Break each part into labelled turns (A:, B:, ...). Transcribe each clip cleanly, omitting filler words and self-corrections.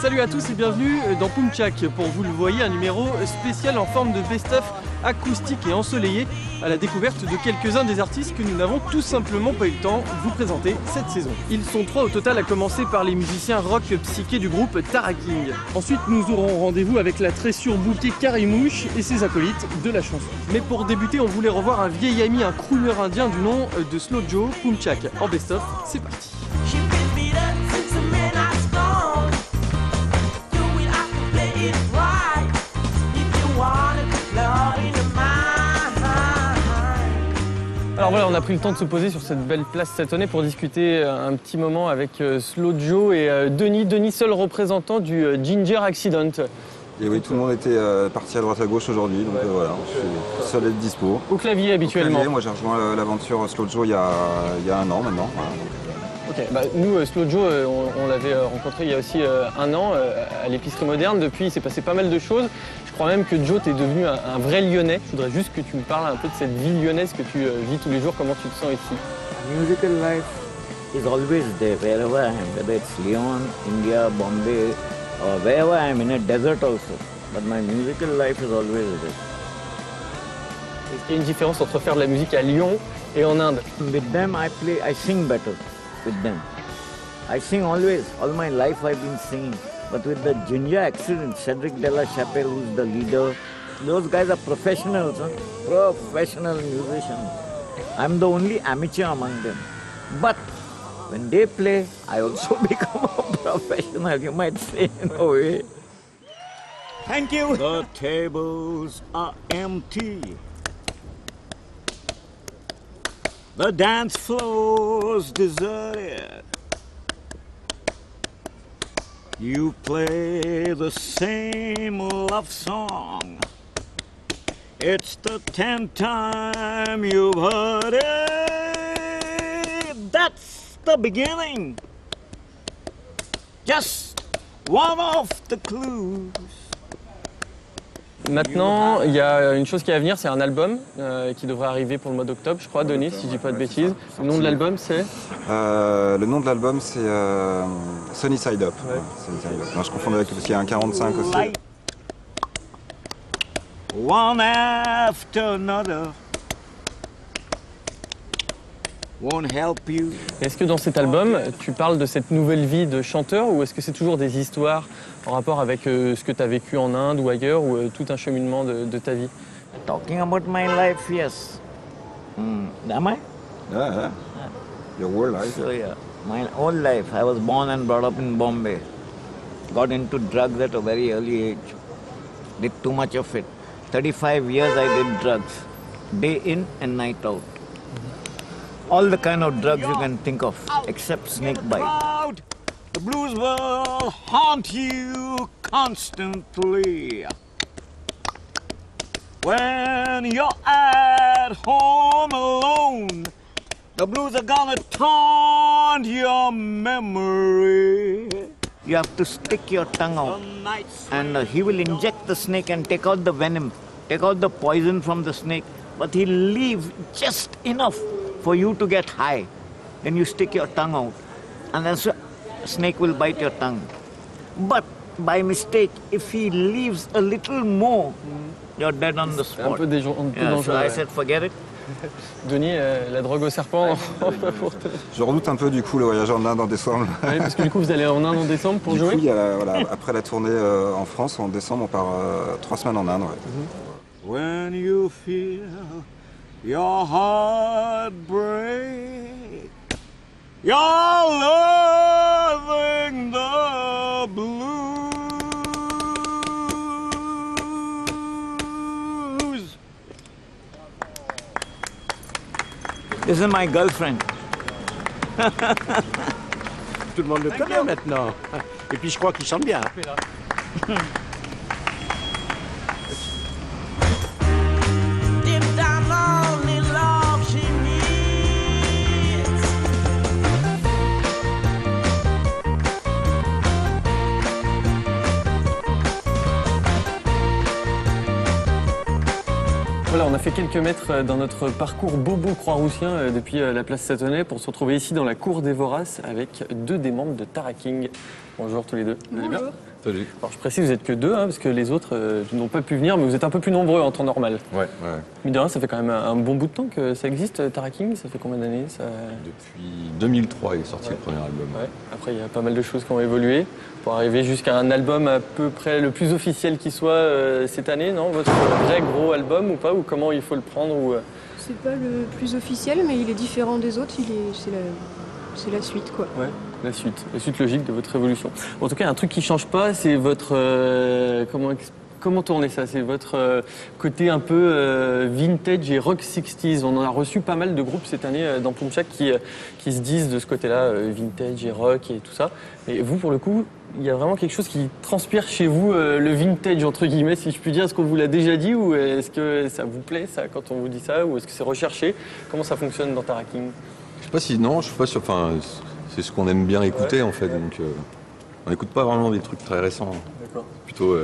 A: Salut à tous et bienvenue dans Poumtchak pour, vous le voyez, un numéro spécial en forme de best-of acoustique et ensoleillé à la découverte de quelques-uns des artistes que nous n'avons tout simplement pas eu le temps de vous présenter cette saison. Ils sont 3 au total, à commencer par les musiciens rock psyché du groupe Tara King. Ensuite nous aurons rendez-vous avec la très surbookée Karimouche et ses acolytes de la chanson. Mais pour débuter, on voulait revoir un vieil ami, un crooner indien du nom de Slow Joe. Poumtchak en best-of, c'est parti. Alors voilà, on a pris le temps de se poser sur cette belle place satonnée pour discuter un petit moment avec Slow Joe et Denis, seul représentant du Ginger Accident.
B: Et oui, tout le monde était parti à droite à gauche aujourd'hui, donc voilà, je suis seul à être dispo.
A: Au clavier habituellement.
B: Moi j'ai rejoint l'aventure Slow Joe il y a un an maintenant. Voilà.
A: Ok, bah, nous, Slow Joe, on l'avait rencontré il y a aussi un an à l'épicerie moderne. Depuis, il s'est passé pas mal de choses. Je crois même que Joe, t'es devenu un vrai Lyonnais. Je voudrais juste que tu me parles un peu de cette vie lyonnaise que tu vis tous les jours. Comment tu te sens ici?
C: Musical life is always there, wherever I am, whether it's Lyon, India, Bombay, or wherever I am, in a desert also. But my musical life is always there.
A: Est-ce qu'il y a une différence entre faire de la musique à Lyon et en Inde?
C: With them, I sing better. With them, I sing always. All my life I've been singing. But with the Ginger Accident, Cedric de la Chapelle, who's the leader, those guys are professionals, huh? Professional musicians. I'm the only amateur among them. But when they play, I also become a professional, you might say, in a way. Thank you. The tables are empty. The dance floor's deserted. You play the same love song. It's the 10th time you've heard it. That's the beginning. Just one of the clues.
A: Maintenant, il y a une chose qui est à venir, c'est un album qui devrait arriver pour le mois d'octobre, je crois, Denis, si je dis pas de bêtises. Le nom de l'album, c'est
B: Le nom de l'album, c'est Sunny Side Up. Ouais. Sunny Side Up. Non, je confonds avec, parce qu'il y a un 45 aussi.
C: One after another won't help you.
A: Est-ce que dans cet album, tu parles de cette nouvelle vie de chanteur ou est-ce que c'est toujours des histoires en rapport avec ce que tu as vécu en Inde ou ailleurs ou tout un cheminement de ta vie?
C: Talking about my life, yes. Am I?
B: Yeah. Your whole life.
C: So yeah, my whole life. I was born and brought up in Bombay. Got into drugs at a very early age. Did too much of it. 35 years I did drugs. Day in and night out. All the kind of drugs you can think of, except snake bite. The blues will haunt you constantly. When you're at home alone, the blues are gonna taunt your memory. You have to stick your tongue out, and he will inject the snake and take out the venom, take out the poison from the snake, but he'll leave just enough for you to get high. Then you stick your tongue out, and then a snake will bite your tongue. But by mistake, if he leaves a little more, you're dead on the spot.
A: Un peu dangereux.
C: So I said, forget it.
A: Denis, la drogue au serpent.
B: Je redoute un peu du coup le voyage en Inde en décembre.
A: Oui, parce que du coup vous allez en Inde en décembre pour jouer.
B: Du coup, après la tournée en France, en décembre, on part 3 semaines en Inde. Ouais.
C: When you feel your heart break, you're loving the blues. This is my girlfriend.
D: Tout le monde le connaît maintenant. Et puis je crois qu'il chante bien.
A: Voilà, on a fait quelques mètres dans notre parcours bobo croix-roussien depuis la place Satonnais pour se retrouver ici dans la cour des Voraces avec 2 des membres de Tara King. Bonjour tous les deux. Vous allez bien ?
E: Salut.
A: Alors je précise, vous n'êtes que 2, hein, parce que les autres n'ont pas pu venir, mais vous êtes un peu plus nombreux en temps normal.
E: Ouais.
A: Mais de rien, ça fait quand même un bon bout de temps que ça existe, Taraking. Ça fait combien d'années ça...
E: Depuis 2003 est sorti le premier album.
A: Ouais. Après, il y a pas mal de choses qui ont évolué pour arriver jusqu'à un album à peu près le plus officiel qui soit cette année, non? Votre vrai gros album ou pas? Ou comment il faut le prendre ou,
F: C'est pas le plus officiel, mais il est différent des autres. C'est la suite, quoi.
A: Ouais, la suite logique de votre évolution. En tout cas, un truc qui change pas, c'est votre comment tourner ça? C'est votre côté un peu vintage et rock 60s. On en a reçu pas mal de groupes cette année dans Pumpjack qui se disent de ce côté-là, vintage et rock et tout ça. Et vous, pour le coup, il y a vraiment quelque chose qui transpire chez vous, le vintage, entre guillemets, si je puis dire. Est-ce qu'on vous l'a déjà dit ou est-ce que ça vous plaît, ça, quand on vous dit ça? Ou est-ce que c'est recherché? Comment ça fonctionne dans Taraking?
E: Je sais pas si, non, je suis pas sûr. Enfin, c'est ce qu'on aime bien écouter en fait. Donc, on n'écoute pas vraiment des trucs très récents.
A: D'accord.
E: Plutôt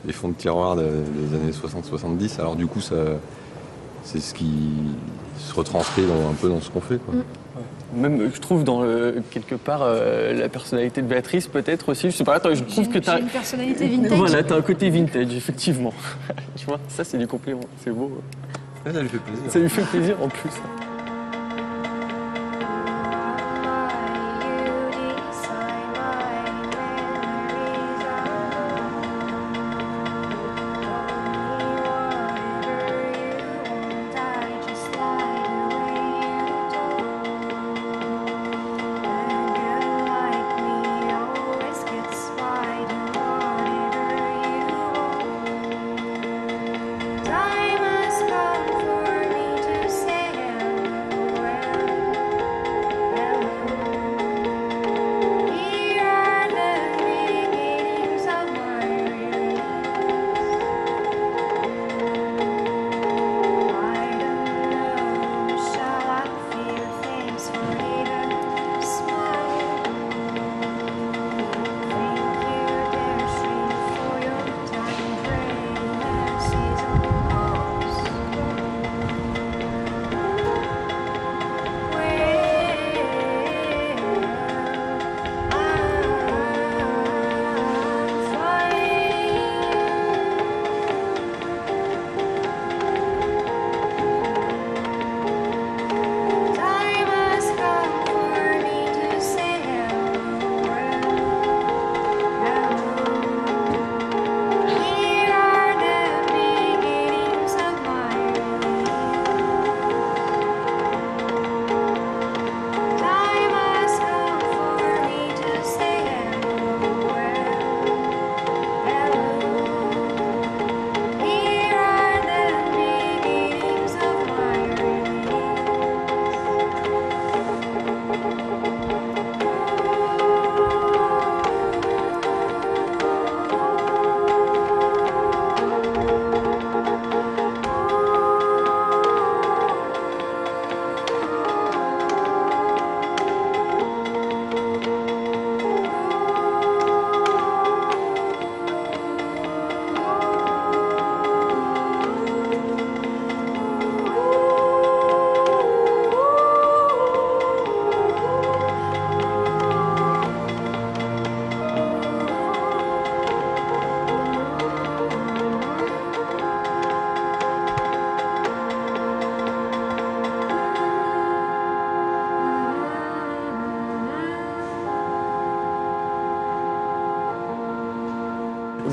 E: des fonds de tiroir des années 60-70. Alors du coup, c'est ce qui se retranscrit un peu dans ce qu'on fait, quoi.
A: Même, je trouve, dans quelque part, la personnalité de Béatrice, peut-être aussi. Je sais pas, attends, je trouve que t'as...
F: J'ai une personnalité vintage.
A: Voilà, t'as un côté vintage, effectivement. Tu vois, ça, c'est du compliment. C'est beau.
E: Ça lui fait plaisir.
A: Ça lui fait plaisir, en plus.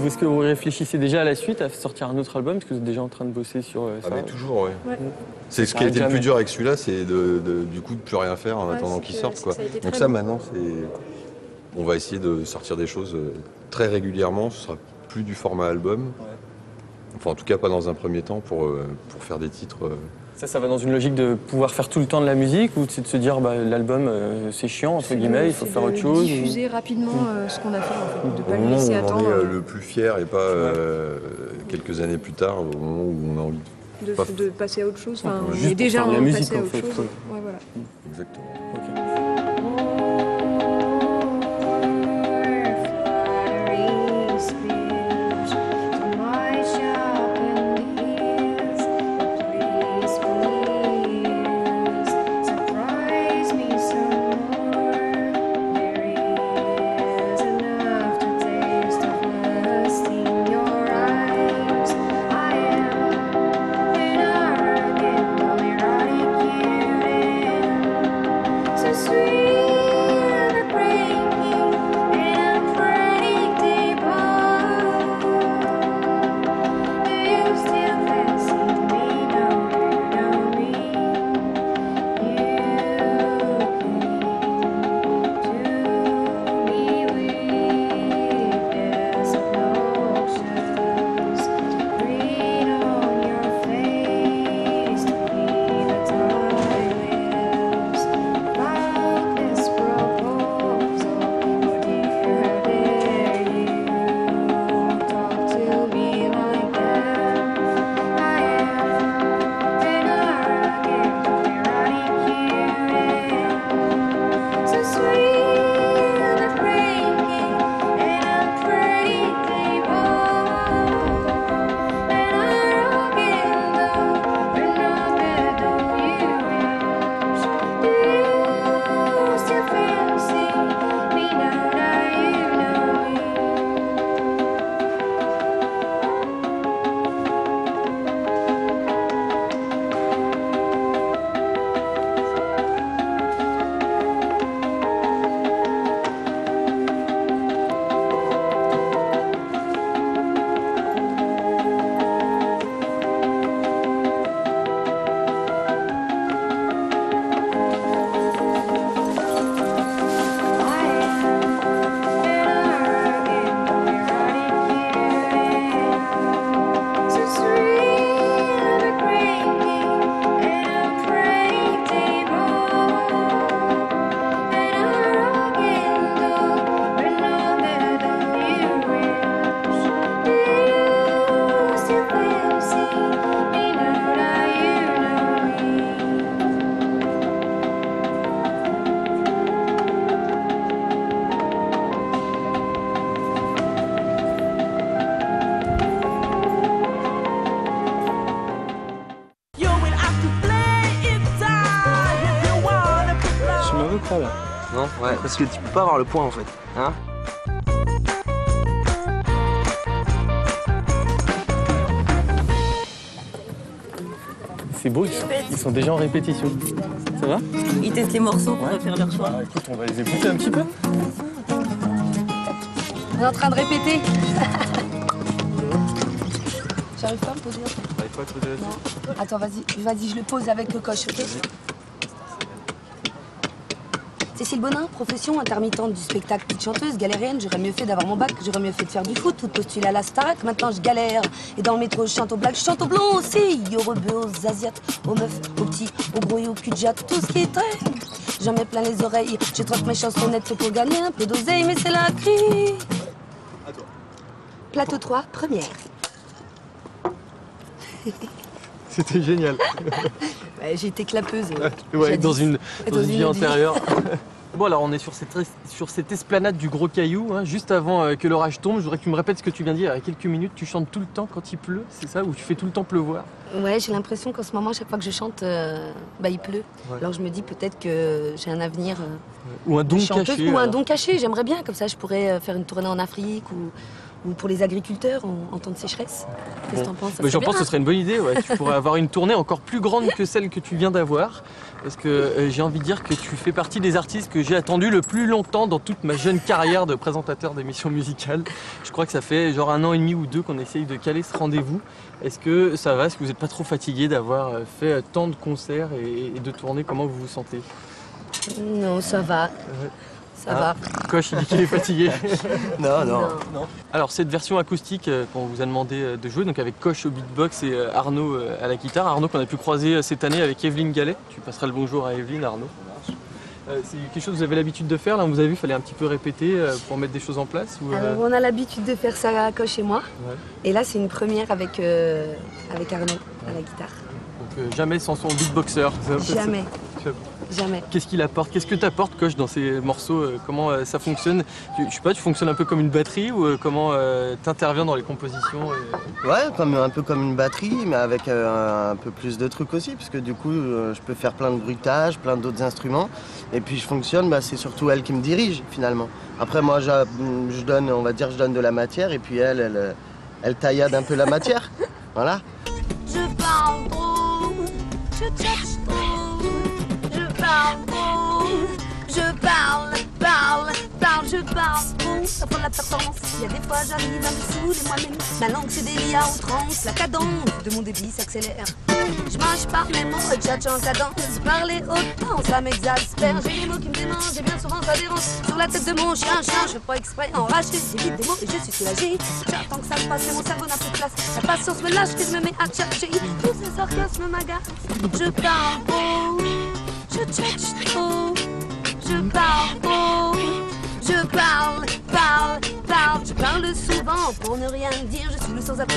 A: Est-ce que vous réfléchissez déjà à la suite, à sortir un autre album? Est-ce que vous êtes déjà en train de bosser sur ça?
E: Ah mais toujours, ouais.
F: Ouais.
E: C'est ce qui a été le plus dur avec celui-là, c'est du coup de plus rien faire en attendant qu'il sorte, quoi. Donc ça, maintenant, on va essayer de sortir des choses très régulièrement. Ce sera plus du format album. Enfin, en tout cas, pas dans un premier temps pour faire des titres.
A: Ça va dans une logique de pouvoir faire tout le temps de la musique ou c'est de se dire l'album c'est chiant entre guillemets, il faut faire autre chose?
F: Diffuser rapidement ce qu'on a fait en fait, de
E: Au
F: pas le
E: moment où
F: laisser
E: on en
F: attendre.
E: est le plus fier et pas quelques années plus tard, au moment où on a envie
F: De passer à autre chose. Enfin,
A: juste
F: on est
A: pour
F: déjà
A: faire de la
F: en
A: musique,
F: passer à
A: en
F: autre
A: fait.
F: chose. Ouais, voilà.
E: Exactement.
G: Surprise me some more. There is enough to taste.
A: Pas là.
G: Non, ouais, parce que tu peux pas avoir le point en fait. Hein?
A: C'est beau, ils sont déjà en répétition. Ça va?
H: Ils testent les morceaux pour faire leur choix.
A: Ah, écoute, on va les écouter un petit peu.
I: On est en train de répéter. J'arrive pas à me poser.
A: T'arrives pas à te poser là-dessus?
I: Non. Attends, vas-y, je le pose avec le coche, ok? Cécile Bonin, profession, intermittente du spectacle, petite chanteuse, galérienne, j'aurais mieux fait d'avoir mon bac, j'aurais mieux fait de faire du foot, ou de postuler à la Starac, maintenant je galère. Et dans le métro, je chante aux blagues, je chante aux blonds aussi, aux rebeux, aux asiates, aux meufs, aux petits, aux gros et aux cul de jatte, tout ce qui traîne. J'en mets plein les oreilles, je troque mes chansonnettes, c'est pour gagner un peu d'oseille, mais c'est la crie. Plateau 3, première.
A: C'était génial.
I: Ouais, j'ai été clapeuse.
A: Ouais, dans une vie antérieure. Bon, alors on est sur cette esplanade du Gros Caillou, hein, juste avant que l'orage tombe. Je voudrais que tu me répètes ce que tu viens de dire il y a quelques minutes. Tu chantes tout le temps quand il pleut, c'est ça? Ou tu fais tout le temps pleuvoir?
I: Ouais, j'ai l'impression qu'en ce moment, à chaque fois que je chante, il pleut. Ouais. Alors je me dis peut-être que j'ai un avenir
A: ou un don caché.
I: Ou un don caché, j'aimerais bien. Comme ça, je pourrais faire une tournée en Afrique ou pour les agriculteurs en temps de sécheresse. Qu'est-ce que t'en penses?
A: J'en pense que ce serait une bonne idée. Ouais. Tu pourrais avoir une tournée encore plus grande que celle que tu viens d'avoir. Parce que j'ai envie de dire que tu fais partie des artistes que j'ai attendu le plus longtemps dans toute ma jeune carrière de présentateur d'émissions musicales. Je crois que ça fait genre 1 an et demi ou 2 qu'on essaye de caler ce rendez-vous. Est-ce que ça va? Est-ce que vous n'êtes pas trop fatigué d'avoir fait tant de concerts et de tournées? Comment vous vous sentez?
I: Non, ça va. Ça va.
A: Coche, il dit qu'il est fatigué.
G: Non.
A: Alors, cette version acoustique qu'on vous a demandé de jouer, donc avec Coche au beatbox et Arnaud à la guitare. Arnaud qu'on a pu croiser cette année avec Evelyne Gallet. Tu passeras le bonjour à Evelyne, Arnaud. C'est quelque chose que vous avez l'habitude de faire, là, vous avez vu, il fallait un petit peu répéter pour mettre des choses en place ou,
I: Alors, on a l'habitude de faire ça à Coche et moi. Ouais. Et là, c'est une première avec Arnaud à la guitare.
A: Donc, jamais sans son beatboxer.
I: Jamais. Jamais.
A: Qu'est-ce qu'il apporte? Qu'est-ce que tu apportes, Coche, dans ces morceaux? Comment ça fonctionne? Je sais pas, tu fonctionnes un peu comme une batterie ou comment tu interviens dans les compositions
G: Ouais, un peu comme une batterie, mais avec un peu plus de trucs aussi, parce que du coup, je peux faire plein de bruitages, plein d'autres instruments. Et puis je fonctionne, c'est surtout elle qui me dirige, finalement. Après, moi, je donne de la matière, et puis elle taillade un peu la matière. Voilà.
J: Je parle trop, je cherche trop, je parle trop,
I: je parle bon, ça prend de la performance. Il y a des fois j'arrive à me saouler moi-même. Ma langue se délie à outrance, la cadence de mon débit s'accélère. Je mâche par mes mots, tchatche en cadence. Parler autant, ça m'exaspère. J'ai les mots qui me démangent et bien souvent ça dérange. Sur la tête de mon chien, je fais pas exprès enragé. J'évite des mots et je suis soulagée. J'attends que ça se passe mais mon cerveau n'a plus de place. La patience me lâche que je me mets à chercher. Tous ces sarcasmes m'agacent. Je parle beau, je tchatche trop. Je parle beau, je parle. Je parle souvent pour ne rien dire. Je suis le sans-abri,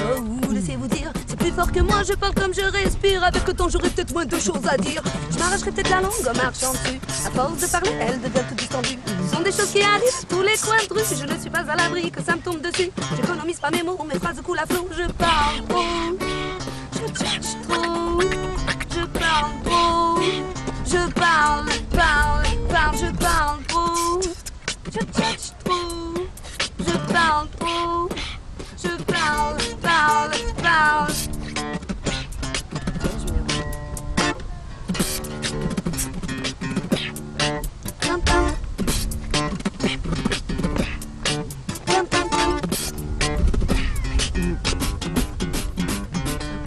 I: laissez-vous dire. C'est plus fort que moi, je parle comme je respire. Avec le temps, j'aurai peut-être moins de choses à dire. Je m'arracherai peut-être la langue en marchant dessus. À force de parler, elle devient toute distendue. Ce sont des choses qui arrivent à tous les coins de rue. Je ne suis pas à l'abri que ça me tombe dessus. J'économise pas mes mots, mes phrases coulent à flot. Je parle trop, je cherche trop. Je parle trop, je parle je parle trop. Je cherche trop. Je parle trop, je parle.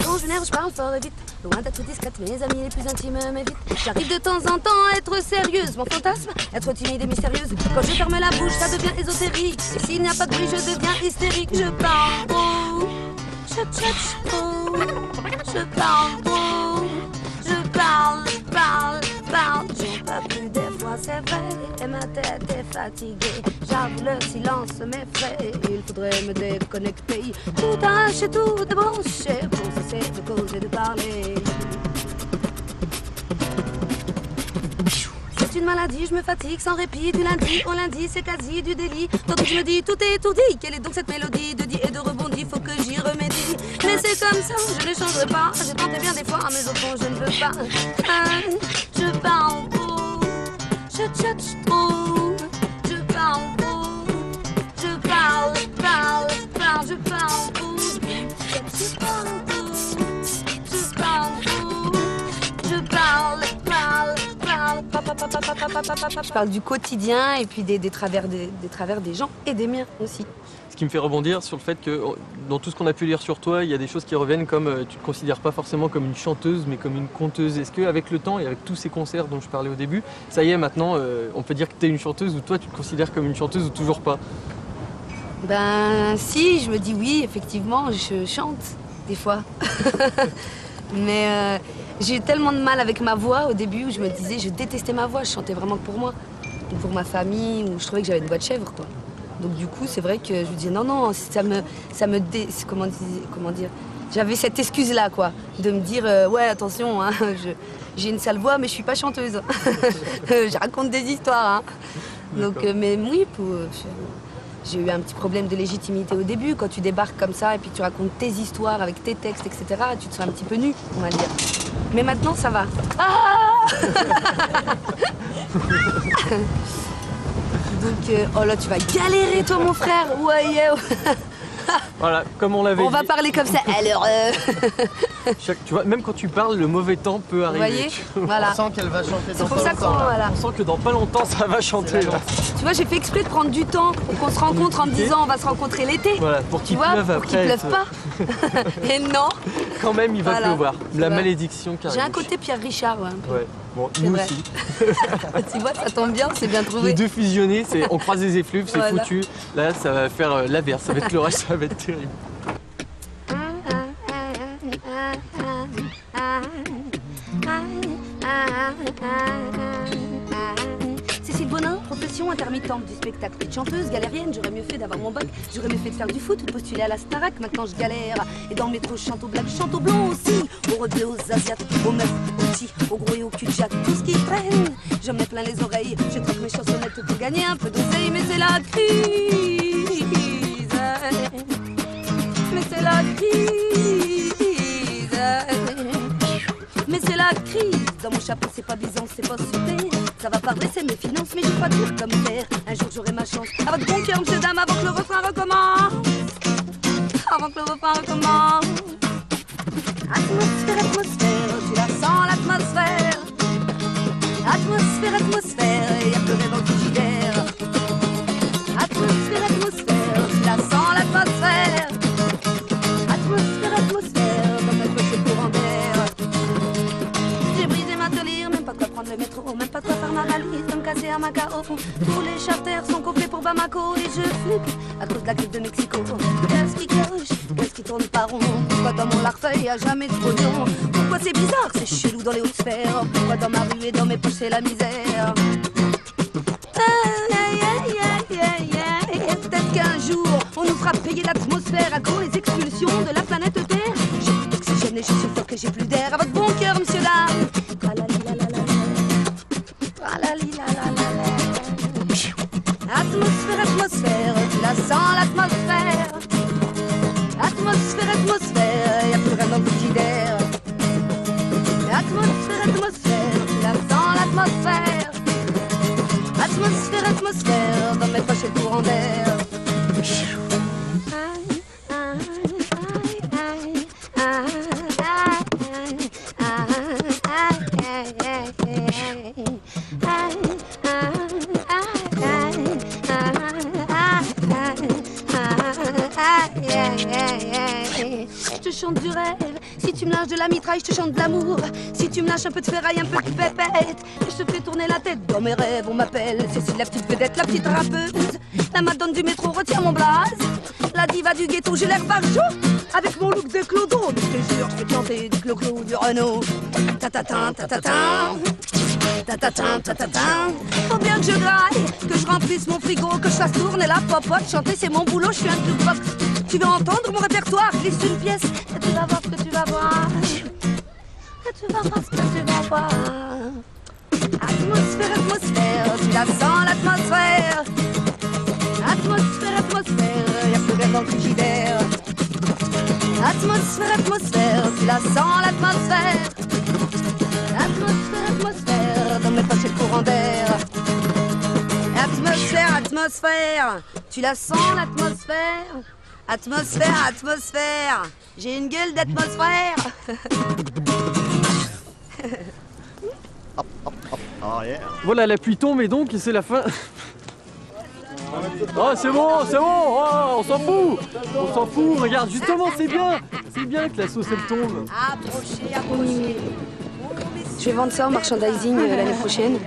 I: Quand je m'énerve, je parle fort et vite. Loin d'être discrète, mes amis les plus intimes m'évitent. J'arrive de temps en temps à être sérieuse. Mon fantasme, être timide et mystérieuse. Quand je ferme la bouche, ça devient ésotérique. Et s'il n'y a pas de bruit, je deviens hystérique. Je parle trop, je cherche trop. Je parle trop, je parle. J'en peux plus des fois, c'est vrai. Et ma tête est fatiguée. J'avoue, le silence m'effraie. Il faudrait me déconnecter. Tout arracher, tout débrancher. Pour cesser de causer, de parler. C'est une maladie, je me fatigue sans répit. Du lundi au lundi, c'est quasi du délit. Tandis que je me dis, tout est étourdi. Quelle est donc cette mélodie de dit et de rebondi? Faut que j'y remédie. Mais c'est comme ça, je ne changerai pas. J'ai tenté bien des fois, mais au fond, je ne veux pas. Je parle trop, je cherche trop. Je parle trop, je parle trop. Je parle trop, je parle trop. Je parle. Je parle du quotidien et puis des travers des gens et des miens aussi.
A: Ce qui me fait rebondir sur le fait que dans tout ce qu'on a pu lire sur toi, il y a des choses qui reviennent comme tu ne te considères pas forcément comme une chanteuse mais comme une conteuse. Est-ce qu'avec le temps et avec tous ces concerts dont je parlais au début, ça y est maintenant, on peut dire que tu es une chanteuse ou toi tu te considères comme une chanteuse ou toujours pas?
I: Ben si, je me dis oui, effectivement, je chante des fois. Mais j'ai eu tellement de mal avec ma voix au début où je me disais, je détestais ma voix, je chantais vraiment que pour moi, ou pour ma famille, où je trouvais que j'avais une voix de chèvre, quoi. Donc du coup, c'est vrai que je me disais, non, comment dire, j'avais cette excuse-là, quoi, de me dire, ouais, attention, hein, j'ai une sale voix, mais je suis pas chanteuse. Je raconte des histoires, hein. Donc, mais oui, j'ai eu un petit problème de légitimité au début, quand tu débarques comme ça et puis tu racontes tes histoires avec tes textes, etc. Tu te sens un petit peu nu, on va dire. Mais maintenant, ça va. Ah Donc, oh là, tu vas galérer, toi, mon frère. Ouais, yeah.
A: Voilà, comme on l'avait dit.
I: On va parler comme ça. Alors,
A: tu vois, même quand tu parles, le mauvais temps peut arriver.
I: Vous voyez, voilà.
G: On sent qu'elle va chanter dans
I: C'est pour
G: pas
I: ça
G: longtemps.
I: voilà.
A: On sent que dans pas longtemps, ça va chanter. Là.
I: Tu vois, j'ai fait exprès de prendre du temps pour qu'on se rencontre en me disant on va se rencontrer l'été.
A: Voilà, pour qu'il
I: pleuve
A: après.
I: Pour qu'il pleuve pas. Et non.
A: Quand même, il va pleuvoir. La
I: vrai.
A: malédiction qui arrive.
I: J'ai un côté Pierre Richard, ouais.
A: Ouais, bon, nous
I: vrai.
A: aussi.
I: Tu vois, ça tombe bien, c'est bien trouvé.
A: Les deux fusionnés, on croise les effluves, c'est
I: Voilà.
A: foutu. Là, ça va faire l'averse, ça va être l'orage, ça va être terrible.
I: Cécile Bonin, profession intermittente du spectacle. Petite chanteuse, galérienne, j'aurais mieux fait d'avoir mon bac. J'aurais mieux fait de faire du foot ou de postuler à la Starac. Maintenant je galère. Et dans le métro, je chante aux blagues, je chante aux blonds aussi. Aux rebelles, aux asiates, aux meufs, aux petits, aux gros et aux cul de jatte. Tout ce qui traîne, je me mets plein les oreilles. Je troque mes chansonnettes pour gagner un peu d'oseille. Mais c'est la crise. Mais c'est la crise. Mais c'est la crise. Dans mon chapeau, c'est pas Byzance, c'est pas super. Ça va pas dresser mes finances, mais j'y crois dur comme fer. Un jour j'aurai ma chance. À votre bon cœur, monsieur, dame, avant que le refrain recommence. Avant que le refrain recommence. Atmosphère, atmosphère, tu la sens l'atmosphère. Atmosphère, atmosphère, y'a plus rien dans le frigidaire. Tous les charters sont complets pour Bamako et je flippe à cause de la grippe de Mexico. Qu'est-ce qui cloche? Qu'est-ce qui tourne pas rond? Pourquoi dans mon larfeuille y a jamais de pognon? Pourquoi c'est bizarre, c'est chelou dans les hautes sphères? Pourquoi dans ma rue et dans mes poches c'est la misère? Peut-être qu'un jour on nous fera payer l'atmosphère à cause des expulsions de la planète Terre. J'ai plus d'oxygène et je suffoque que j'ai plus d'air. À votre bon cœur, monsieur dame. Atmosphère, atmosphère, tu la sens l'atmosphère. Atmosphère, atmosphère, y'a plus rien dans le frigidaire. Atmosphère, atmosphère, tu la sens l'atmosphère. Atmosphère, atmosphère, dans mes poches et le courant d'air. Je te chante du rêve, si tu me lâches de la mitraille, je te chante de l'amour. Si tu me lâches un peu de ferraille, un peu de pépette, je te fais tourner la tête. Dans mes rêves, on m'appelle Cécile, la petite vedette, la petite rappeuse. La madone du métro retient mon blaze. La diva du ghetto, j'ai l'air barjot. Avec mon look de clodo, mais je te jure, je peux chanter du clo-clo, du Renault. Ta-ta-ta, ta-ta-ta. Ta-ta-ta, ta-ta-ta. Faut bien que je graille, que je remplisse mon frigo, que je fasse tourner la popote. Chanter, c'est mon boulot, je suis un jukebox. Tu veux entendre mon répertoire? Glisse une pièce et tu vas voir ce que tu vas voir. Et tu vas voir ce que tu vas voir. Atmosphère, atmosphère, tu la sens l'atmosphère. Atmosphère, atmosphère, y'a plus rien dans le frigidaire. Atmosphère, atmosphère, tu la sens l'atmosphère. Atmosphère, atmosphère, dans mes poches et le courant d'air. Atmosphère, atmosphère, tu la sens l'atmosphère. Atmosphère, atmosphère, j'ai une gueule d'atmosphère.
A: Voilà, la pluie tombe et donc c'est la fin. Oh, c'est bon, oh, on s'en fout, regarde, justement, c'est bien que la sauce elle tombe.
I: Approchez, approchez. Je vais vendre ça en merchandising l'année prochaine.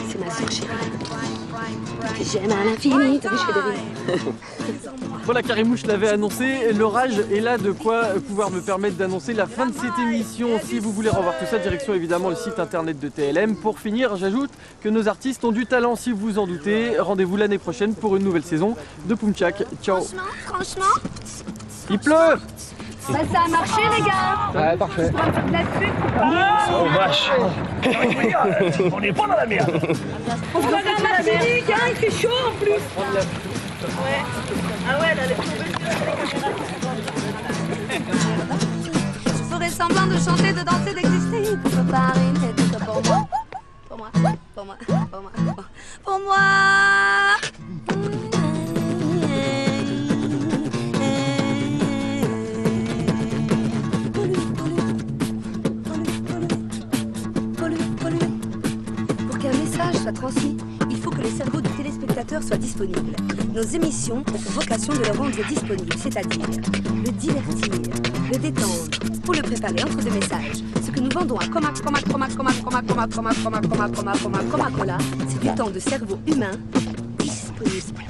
I: C'est ma soeur chérie. Que j'aime à l'infini. T'as vu, je fais des rires.
A: Voilà, Karimouche l'avait annoncé, l'orage est là, de quoi pouvoir me permettre d'annoncer la fin de cette émission. Si vous voulez revoir tout ça, direction évidemment le site internet de TLM. Pour finir, j'ajoute que nos artistes ont du talent, si vous en doutez. Rendez-vous l'année prochaine pour une nouvelle saison de Poumtchak. Ciao.
J: Franchement,
A: Il pleut.
J: ça a marché les gars.
D: Ouais, parfait. Oh vache. On n'est pas dans la merde.
J: On va dans Martinique, hein, il fait chaud en plus. Ouais. Ah ouais, là, les
I: Je ferai semblant de chanter, de danser, d'exister pour préparer une tête pour moi. Pour moi, pour moi, pour moi, pour moi. Pour qu'un message soit transmis, il faut que les cerveaux du téléspectateur soient disponibles. Nos émissions ont pour vocation de le rendre disponible, c'est-à-dire le divertir, le détendre ou le préparer entre deux messages. Ce que nous vendons à Cola, c'est du temps de cerveau humain disponible.